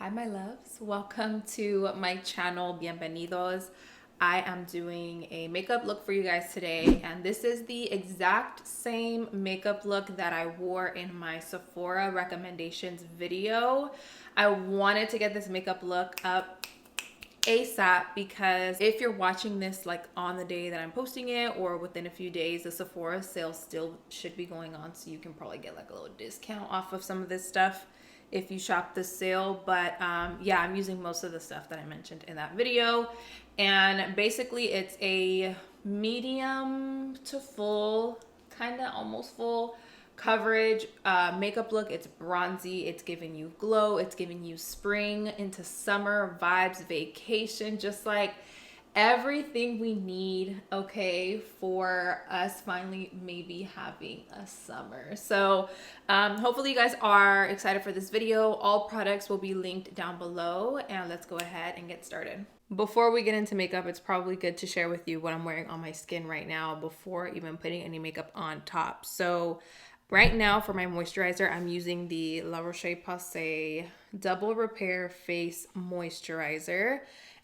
Hi my loves, welcome to my channel, bienvenidos. I am doing a makeup look for you guys today, and this is the exact same makeup look that I wore in my Sephora recommendations video. I wanted to get this makeup look up ASAP because if you're watching this like on the day that I'm posting it or within a few days, the Sephora sale still should be going on, so you can probably get like a little discount off of some of this stuff if you shop this sale. But yeah, I'm using most of the stuff that I mentioned in that video, and basically it's a medium to full, kind of almost full coverage makeup look. It's bronzy, it's giving you glow, it's giving you spring into summer vibes, vacation, just like everything we need, okay, for us finally maybe having a summer. So hopefully you guys are excited for this video. All products will be linked down below, and let's go ahead and get started. Before we get into makeup, it's probably good to share with you what I'm wearing on my skin right now before even putting any makeup on top. So right now for my moisturizer, I'm using the La Roche-Posay Double Repair Face Moisturizer.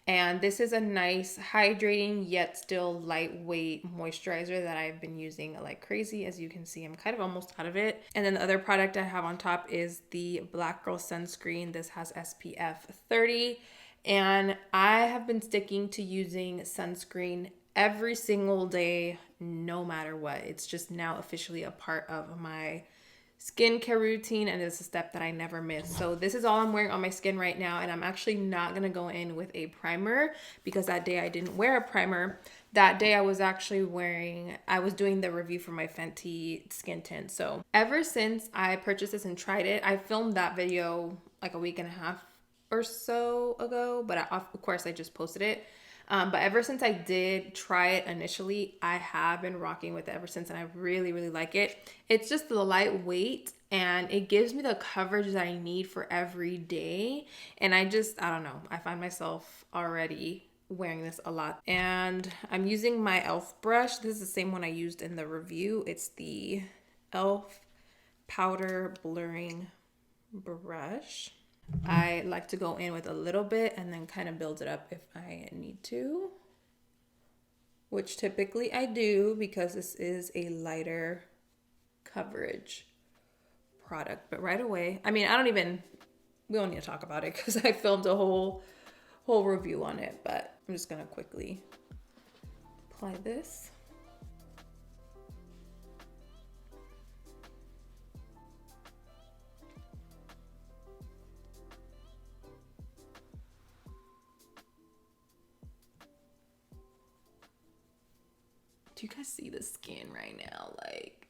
And this is a nice hydrating yet still lightweight moisturizer that I've been using like crazy. As you can see, I'm kind of almost out of it. And then the other product I have on top is the Black Girl Sunscreen. This has SPF 30. And I have been sticking to using sunscreen every single day, no matter what. It's just now officially a part of my skincare routine, and it's a step that I never miss. So this is all I'm wearing on my skin right now, and I'm actually not gonna go in with a primer because that day I didn't wear a primer. That day I was doing the review for my Fenty skin tint. So ever since I purchased this and tried it, I filmed that video like a week and a half or so ago, but of course I just posted it. But ever since I did try it initially, I have been rocking with it ever since, and I really, really like it. It's just the lightweight, and it gives me the coverage that I need for every day. And I don't know, I find myself already wearing this a lot. And I'm using my e.l.f. brush. This is the same one I used in the review. It's the e.l.f. powder blurring brush. I like to go in with a little bit and then kind of build it up if I need to, which typically I do because this is a lighter coverage product. But right away, I mean, we don't need to talk about it because I filmed a whole review on it, but I'm just gonna quickly apply this. Do you guys see the skin right now? Like,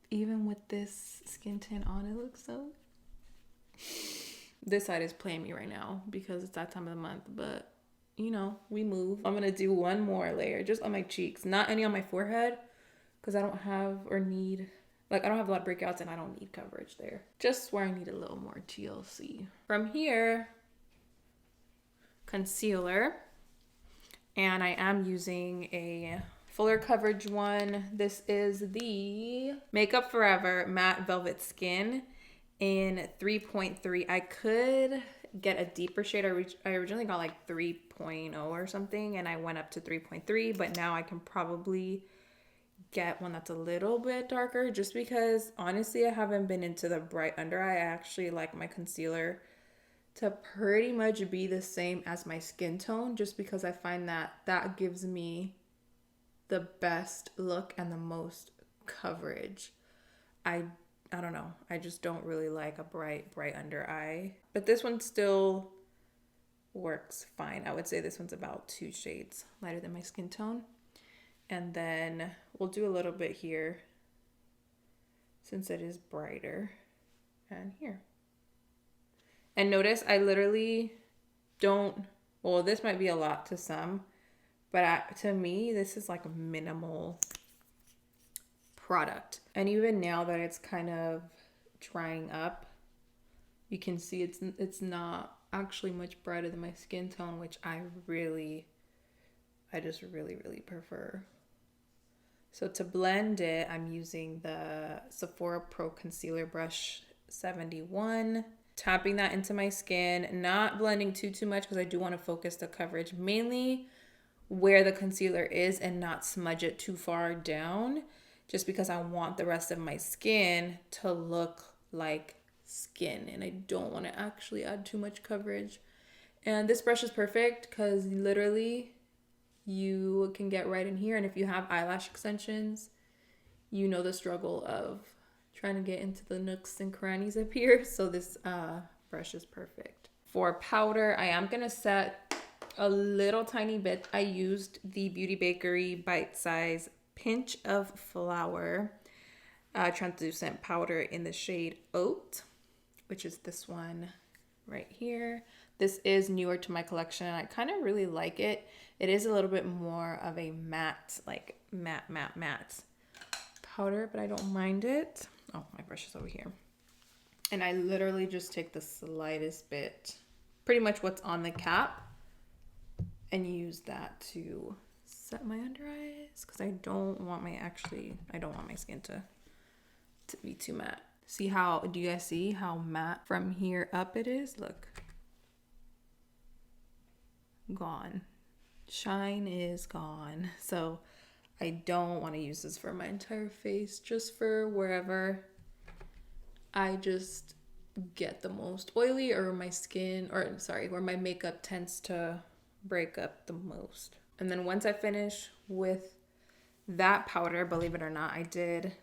even with this skin tint on, it looks so... This side is playing me right now because it's that time of the month, but you know, we move. I'm gonna do one more layer just on my cheeks, not any on my forehead because I don't have or need, like, I don't have a lot of breakouts and I don't need coverage there. Just where I need a little more TLC. From here, concealer, and I am using a fuller coverage one. This is the Makeup Forever Matte Velvet Skin in 3.3. I could get a deeper shade. I originally got like 3.0 or something, and I went up to 3.3, but now I can probably get one that's a little bit darker just because honestly I haven't been into the bright under eye. I actually like my concealer to pretty much be the same as my skin tone just because I find that gives me the best look and the most coverage. I don't know. I just don't really like a bright under eye. But this one still works fine. I would say this one's about 2 shades lighter than my skin tone. And then we'll do a little bit here since it is brighter. And here. And notice I literally don't, well, this might be a lot to some, but to me, this is like a minimal product. And even now that it's kind of drying up, you can see it's not actually much brighter than my skin tone, which I just really, really prefer. So to blend it, I'm using the Sephora Pro Concealer Brush 71. tapping that into my skin, not blending too much because I do want to focus the coverage mainly where the concealer is and not smudge it too far down, just because I want the rest of my skin to look like skin and I don't want to actually add too much coverage. And this brush is perfect because literally you can get right in here, and if you have eyelash extensions, you know the struggle of trying to get into the nooks and crannies up here. So this brush is perfect. For powder, I am gonna set a little tiny bit. I used the Beauty Bakery Bite Size Pinch of Flour translucent powder in the shade Oat, which is this one right here. This is newer to my collection and I kind of really like it. It is a little bit more of a matte, like matte powder, but I don't mind it. Oh, my brush is over here. And I literally just take the slightest bit, pretty much what's on the cap, and use that to set my under eyes because I don't want my skin to be too matte. See how, do you guys see how matte from here up it is? Look. Gone. Shine is gone. So I don't want to use this for my entire face, just for wherever I just get the most oily or my skin, or sorry, where my makeup tends to break up the most. And then once I finish with that powder, believe it or not, I did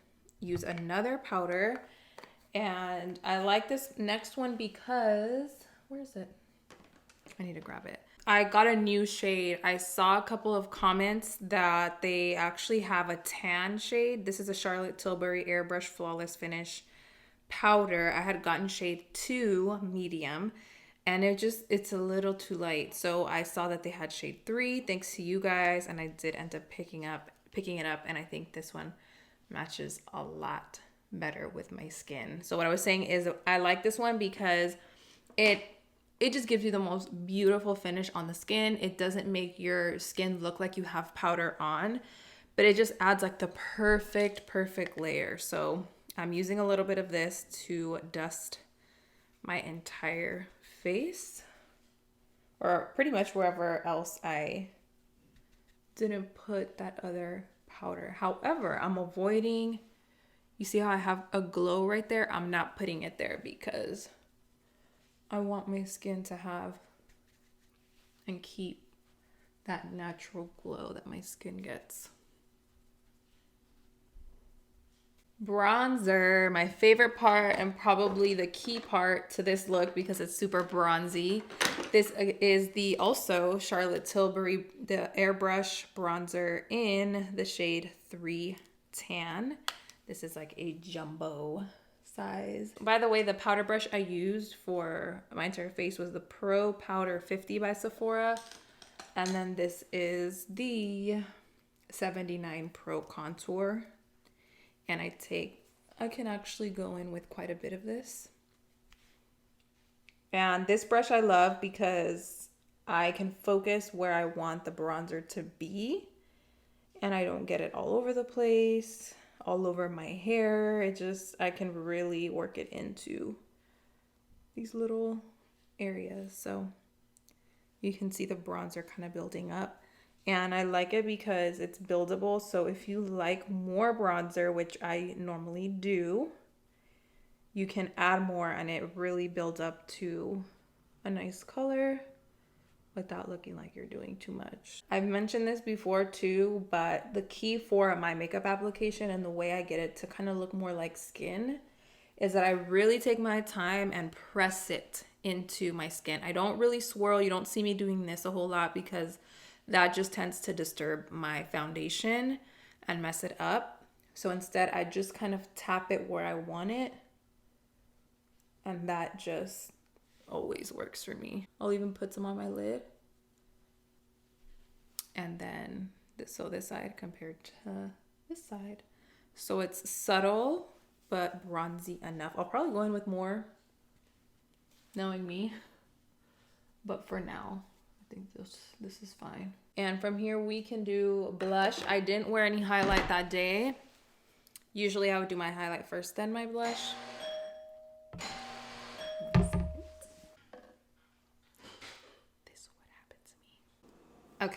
use another powder. And I like this next one because, where is it? I need to grab it. I got a new shade. I saw a couple of comments that they actually have a tan shade. This is a Charlotte Tilbury Airbrush Flawless Finish powder. I had gotten shade 2 medium and it's a little too light. So I saw that they had shade 3 thanks to you guys, and I did end up picking it up, and I think this one matches a lot better with my skin. So what I was saying is I like this one because it just gives you the most beautiful finish on the skin. It doesn't make your skin look like you have powder on, but it just adds like the perfect layer. So I'm using a little bit of this to dust my entire face, or pretty much wherever else I didn't put that other powder. However, I'm avoiding, you see how I have a glow right there? I'm not putting it there because I want my skin to have and keep that natural glow that my skin gets. Bronzer, my favorite part and probably the key part to this look because it's super bronzy. This is the also Charlotte Tilbury, the Airbrush bronzer in the shade 3 Tan. This is like a jumbo size. By the way, the powder brush I used for my entire face was the Pro Powder 50 by Sephora. And then this is the 79 Pro Contour. And I can actually go in with quite a bit of this. And this brush I love because I can focus where I want the bronzer to be. And I don't get it all over the place, all over my hair. I can really work it into these little areas. So you can see the bronzer kind of building up. And I like it because it's buildable. So if you like more bronzer, which I normally do, you can add more and it really builds up to a nice color without looking like you're doing too much. I've mentioned this before too, but the key for my makeup application and the way I get it to kind of look more like skin is that I really take my time and press it into my skin. I don't really swirl. You don't see me doing this a whole lot because that just tends to disturb my foundation and mess it up. So instead, I just kind of tap it where I want it. And that just always works for me. I'll even put some on my lid. And then, this side compared to this side. So it's subtle, but bronzy enough. I'll probably go in with more, knowing me. But for now, I think this is fine. And from here we can do blush. I didn't wear any highlight that day. Usually I would do my highlight first, then my blush.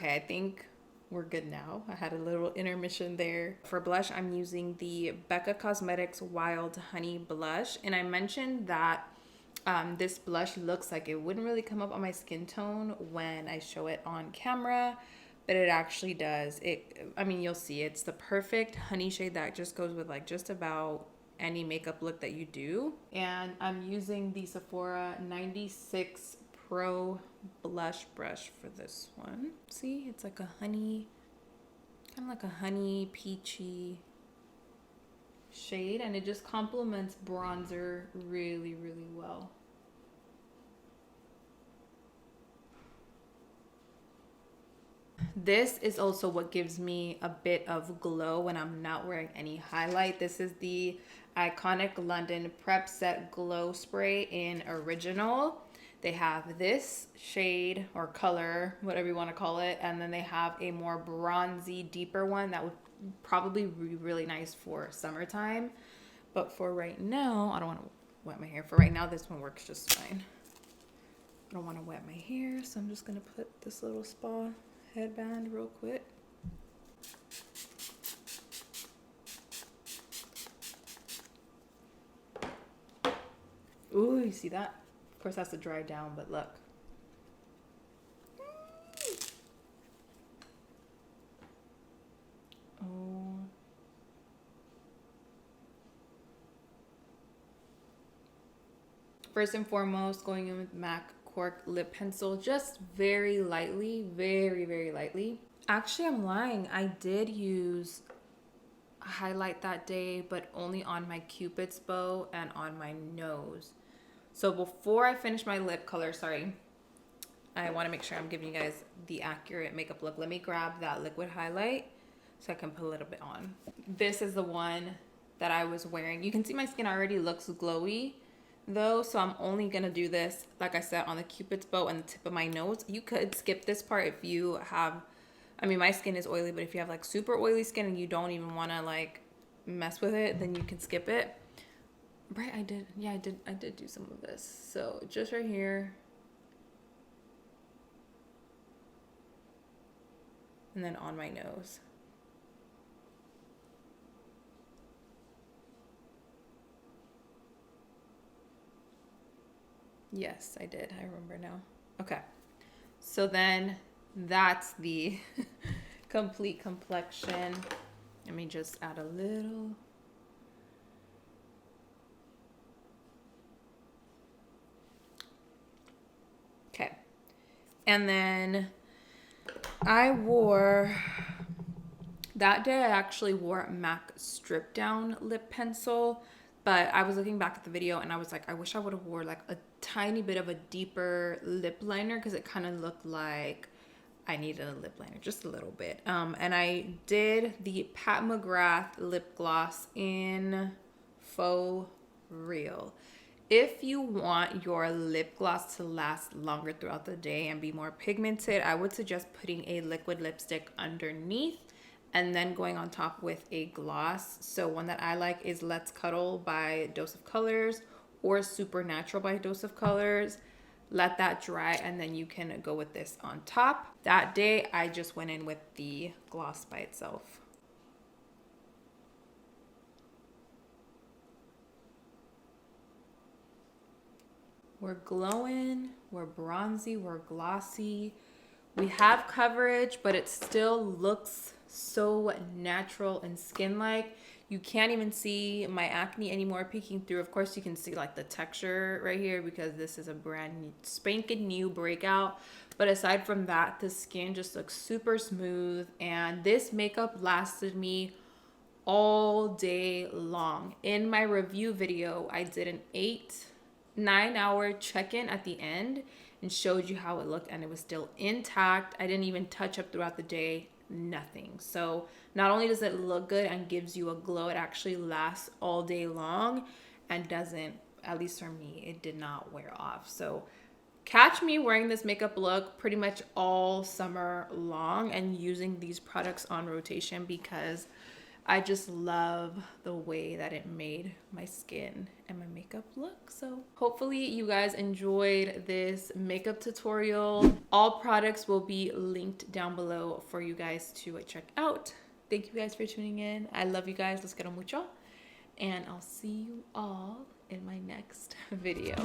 Okay, I think we're good now. I had a little intermission there. For blush, I'm using the Becca Cosmetics Wild Honey Blush. And I mentioned that this blush looks like it wouldn't really come up on my skin tone when I show it on camera, but it actually does. I mean, you'll see it's the perfect honey shade that just goes with like just about any makeup look that you do. And I'm using the Sephora 96 Pro blush brush for this one. See, it's like a honey, kind of like a honey peachy shade, and it just complements bronzer really, really well. This is also what gives me a bit of glow when I'm not wearing any highlight. This is the iconic London Prep Set Glow Spray in Original. They have this shade or color, whatever you want to call it, and then they have a more bronzy, deeper one that would probably be really nice for summertime. But for right now, I don't want to wet my hair. For right now, this one works just fine. I don't want to wet my hair, so I'm just going to put this little spa headband real quick. Ooh, you see that? Of course, it has to dry down, but look. Oh. First and foremost, going in with MAC Cork lip pencil, just very lightly, very, very lightly. Actually, I'm lying. I did use a highlight that day, but only on my Cupid's bow and on my nose. So before I finish my lip color, sorry, I want to make sure I'm giving you guys the accurate makeup look. Let me grab that liquid highlight so I can put a little bit on. This is the one that I was wearing. You can see my skin already looks glowy though, so I'm only gonna do this, like I said, on the Cupid's bow and the tip of my nose. You could skip this part if you have, I mean, my skin is oily, but if you have like super oily skin and you don't even want to like mess with it, then you can skip it. Right, I did do some of this. So just right here. And then on my nose. Yes, I did. I remember now. Okay. So then that's the complete complexion. Let me just add a little. Okay. And then that day I actually wore MAC Strip Down lip pencil, but I was looking back at the video and I was like, I wish I would have wore like a tiny bit of a deeper lip liner because it kind of looked like I needed a lip liner, just a little bit. And I did the Pat McGrath Lip Gloss in Faux Real. If you want your lip gloss to last longer throughout the day and be more pigmented, I would suggest putting a liquid lipstick underneath and then going on top with a gloss. So one that I like is Let's Cuddle by Dose of Colors or Supernatural by Dose of Colors. Let that dry and then you can go with this on top. That day, I just went in with the gloss by itself. We're glowing, we're bronzy, we're glossy. We have coverage, but it still looks so natural and skin-like. You can't even see my acne anymore peeking through. Of course, you can see like the texture right here because this is a brand new, spanking new breakout. But aside from that, the skin just looks super smooth. And this makeup lasted me all day long. In my review video, I did an 9-hour check-in at the end and showed you how it looked and it was still intact. I didn't even touch up throughout the day, nothing. So not only does it look good and gives you a glow, it actually lasts all day long and doesn't, at least for me, it did not wear off. So catch me wearing this makeup look pretty much all summer long and using these products on rotation because I just love the way that it made my skin and my makeup look. So hopefully you guys enjoyed this makeup tutorial. All products will be linked down below for you guys to check out. Thank you guys for tuning in. I love you guys. Los quiero mucho. And I'll see you all in my next video.